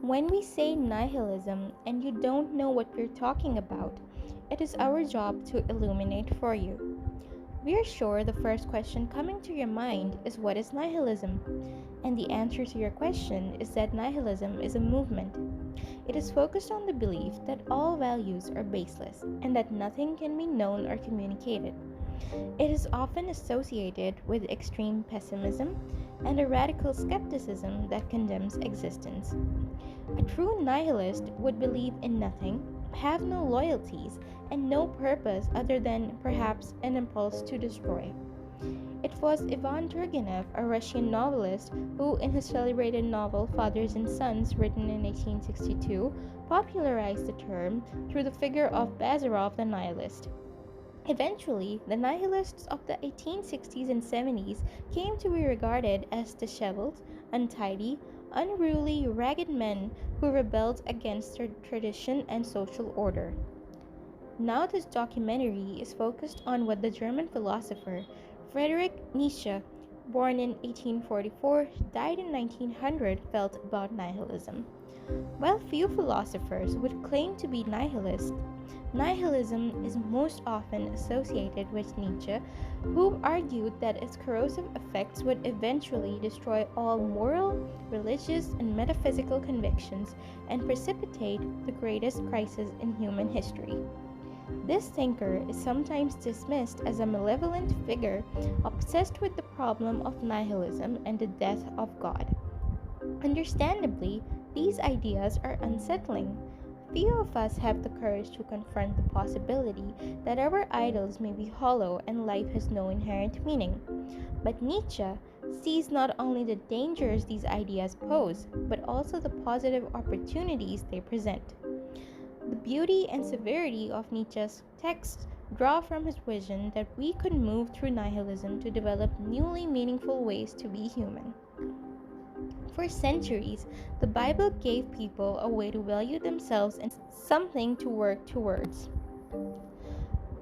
When we say nihilism and you don't know what we're talking about, it is our job to illuminate for you. We are sure the first question coming to your mind is what is nihilism? And the answer to your question is that nihilism is a movement. It is focused on the belief that all values are baseless and that nothing can be known or communicated. It is often associated with extreme pessimism and a radical skepticism that condemns existence. A true nihilist would believe in nothing, have no loyalties, and no purpose other than perhaps an impulse to destroy. It was Ivan Turgenev, a Russian novelist, who, in his celebrated novel Fathers and Sons, written in 1862, popularized the term through the figure of Bazarov the nihilist. Eventually, the nihilists of the 1860s and 70s came to be regarded as disheveled, untidy, unruly, ragged men who rebelled against their tradition and social order. Now, this documentary is focused on what the German philosopher Friedrich Nietzsche, born in 1844, died in 1900, felt about nihilism. While few philosophers would claim to be nihilist, nihilism is most often associated with Nietzsche, who argued that its corrosive effects would eventually destroy all moral, religious, and metaphysical convictions and precipitate the greatest crisis in human history. This thinker is sometimes dismissed as a malevolent figure obsessed with the problem of nihilism and the death of God. Understandably, these ideas are unsettling. Few of us have the courage to confront the possibility that our idols may be hollow and life has no inherent meaning. But Nietzsche sees not only the dangers these ideas pose, but also the positive opportunities they present. The beauty and severity of Nietzsche's texts draw from his vision that we could move through nihilism to develop newly meaningful ways to be human. For centuries, the Bible gave people a way to value themselves and something to work towards.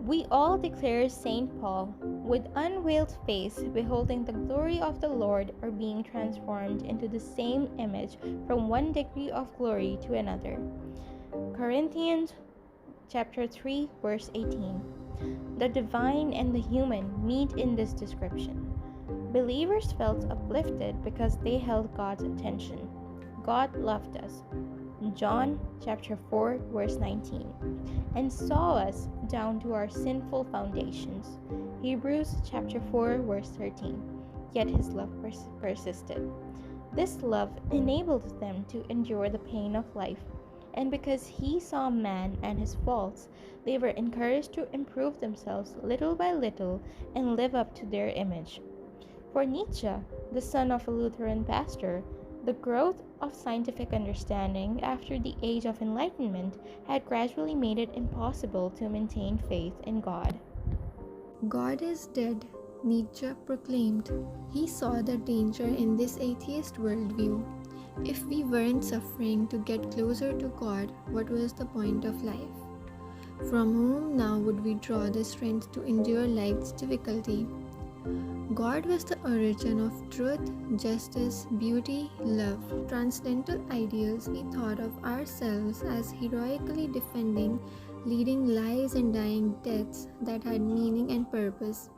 We all declare St. Paul, with unveiled face, beholding the glory of the Lord, or being transformed into the same image from one degree of glory to another. Corinthians chapter 3 verse 18. The divine and the human meet in this description. Believers felt uplifted because they held God's attention. God loved us. John chapter 4 verse 19. And saw us down to our sinful foundations. Hebrews chapter 4 verse 13. Yet his love persisted. This love enabled them to endure the pain of life. And because he saw man and his faults, they were encouraged to improve themselves little by little and live up to their image. For Nietzsche, the son of a Lutheran pastor, the growth of scientific understanding after the Age of Enlightenment had gradually made it impossible to maintain faith in God. God is dead, Nietzsche proclaimed. He saw the danger in this atheist worldview. If we weren't suffering to get closer to God, what was the point of life? From whom now would we draw the strength to endure life's difficulty? God was the origin of truth, justice, beauty, love. Transcendental ideals we thought of ourselves as heroically defending, leading lives and dying deaths that had meaning and purpose.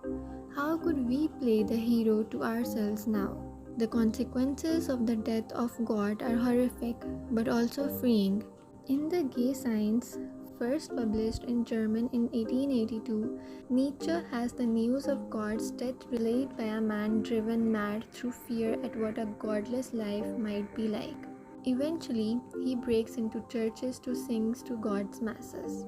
How could we play the hero to ourselves now? The consequences of the death of God are horrific, but also freeing. In The Gay Science, first published in German in 1882, Nietzsche has the news of God's death relayed by a man driven mad through fear at what a godless life might be like. Eventually, he breaks into churches to sing to God's masses.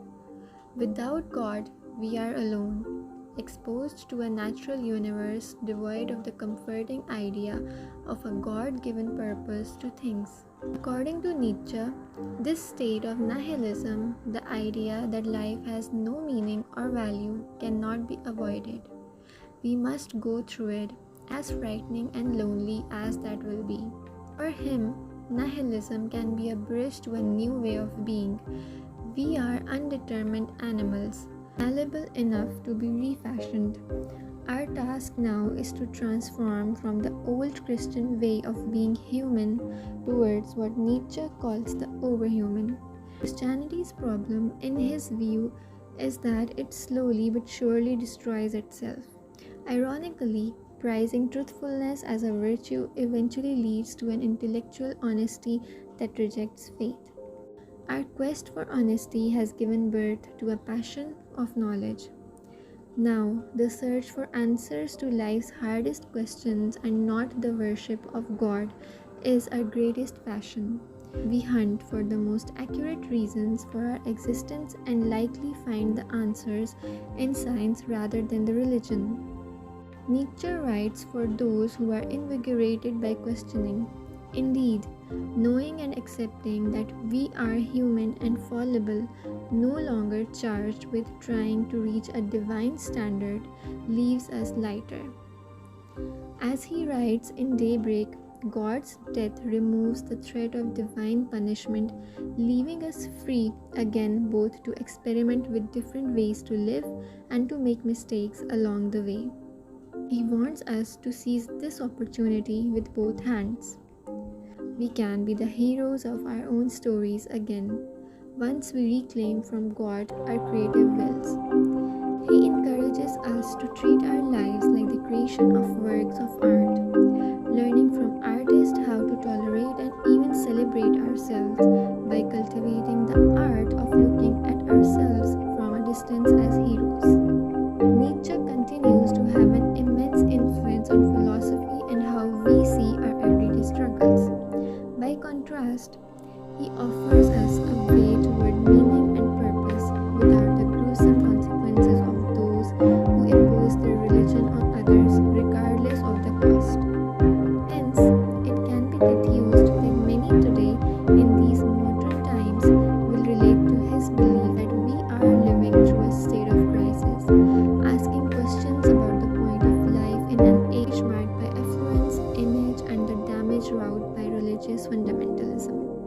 Without God, we are alone, exposed to a natural universe devoid of the comforting idea of a God-given purpose to things. According to Nietzsche, this state of nihilism, the idea that life has no meaning or value, cannot be avoided. We must go through it, as frightening and lonely as that will be. For him, nihilism can be a bridge to a new way of being. We are undetermined animals, malleable enough to be refashioned. Our task now is to transform from the old Christian way of being human towards what Nietzsche calls the overhuman. Christianity's problem, in his view, is that it slowly but surely destroys itself. Ironically, prizing truthfulness as a virtue eventually leads to an intellectual honesty that rejects faith. Our quest for honesty has given birth to a passion of knowledge. Now, the search for answers to life's hardest questions and not the worship of God is our greatest passion. We hunt for the most accurate reasons for our existence and likely find the answers in science rather than the religion. Nietzsche writes for those who are invigorated by questioning. Indeed, knowing and accepting that we are human and fallible, no longer charged with trying to reach a divine standard, leaves us lighter. As he writes in Daybreak, God's death removes the threat of divine punishment, leaving us free again both to experiment with different ways to live and to make mistakes along the way. He wants us to seize this opportunity with both hands. We can be the heroes of our own stories again, once we reclaim from God our creative wills. He encourages us to treat our lives like the creation of works of art, learning from artists how to tolerate and even celebrate ourselves by cultivating the art of looking at ourselves from a distance as heroes. Nietzsche continues to have an immense influence on philosophy and how we see our everyday struggles. By contrast, he offers us a way toward meaning and purpose without the gruesome consequences of those who impose their religion on others regardless of the cost. Hence, it can be deduced that many today in these modern times will relate to his belief that we are living through a state of crisis, asking questions about the point of life in an age marked by affluence, image, and the damage wrought by religious fundamentalism.